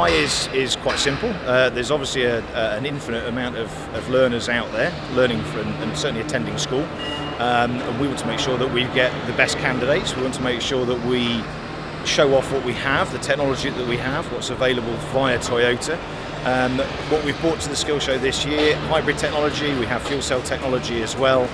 why is quite simple. There's obviously an infinite amount of learners out there learning and certainly attending school. And we want to make sure that we get the best candidates. We want to make sure that we show off what we have, the technology that we have, what's available via Toyota. What we've brought to the skill show this year, hybrid technology, we have fuel cell technology as well,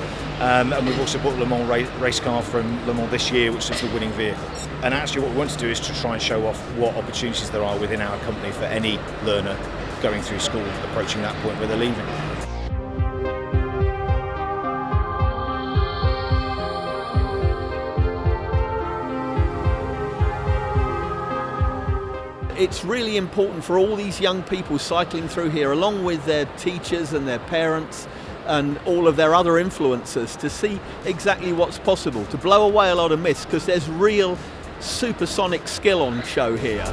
and we've also brought the Le Mans race car from Le Mans this year, which is the winning vehicle. And actually what we want to do is to try and show off what opportunities there are within our company for any learner going through school, approaching that point where they're leaving. It's really important for all these young people cycling through here, along with their teachers and their parents and all of their other influencers, to see exactly what's possible, to blow away a lot of myths, because there's real supersonic skill on show here.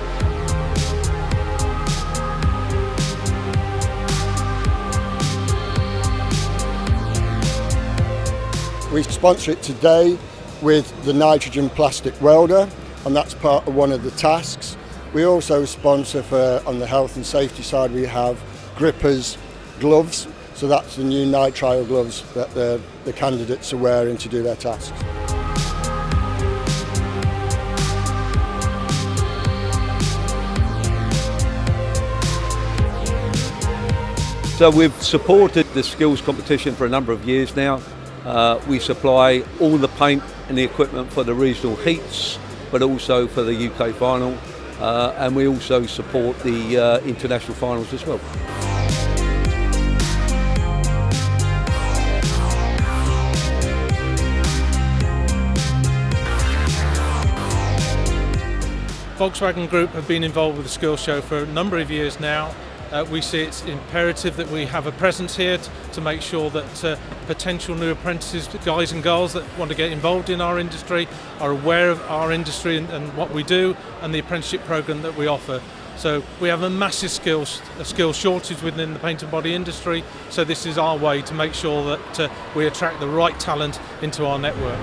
We sponsor it today with the nitrogen plastic welder, and that's part of one of the tasks. We also sponsor on the health and safety side, we have grippers gloves, so that's the new nitrile gloves that the candidates are wearing to do their tasks. So we've supported the skills competition for a number of years now. We supply all the paint and the equipment for the regional heats, but also for the UK final. And we also support the international finals as well. Volkswagen Group have been involved with the Skills Show for a number of years now. We see it's imperative that we have a presence here to make sure that potential new apprentices, guys and girls that want to get involved in our industry, are aware of our industry and what we do and the apprenticeship program that we offer. So we have a massive skills shortage within the paint and body industry, so this is our way to make sure that we attract the right talent into our network.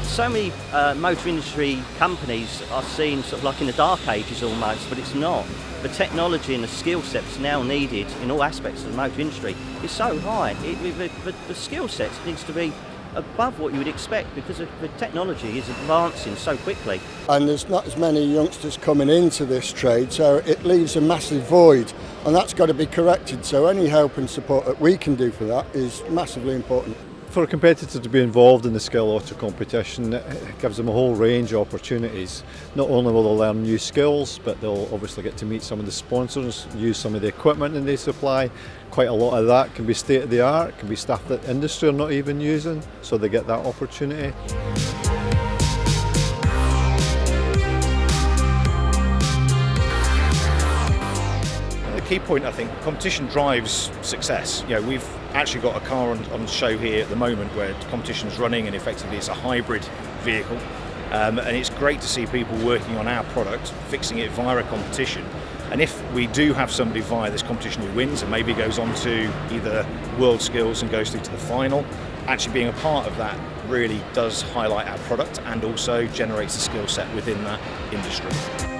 So many motor industry companies are seen sort of like in the dark ages almost, but it's not. The technology and the skill sets now needed in all aspects of the motor industry is so high. The skill sets needs to be above what you would expect, because the technology is advancing so quickly. And there's not as many youngsters coming into this trade, so it leaves a massive void, and that's got to be corrected. So any help and support that we can do for that is massively important. For a competitor to be involved in the skill auto competition, it gives them a whole range of opportunities. Not only will they learn new skills, but they'll obviously get to meet some of the sponsors, use some of the equipment that they supply. Quite a lot of that can be state of the art, can be stuff that industry are not even using, so they get that opportunity. Key point, I think, competition drives success. You know, we've actually got a car on show here at the moment where competition's running, and effectively it's a hybrid vehicle. And it's great to see people working on our product, fixing it via a competition. And if we do have somebody via this competition who wins and maybe goes on to either World Skills and goes through to the final, actually being a part of that really does highlight our product and also generates a skill set within that industry.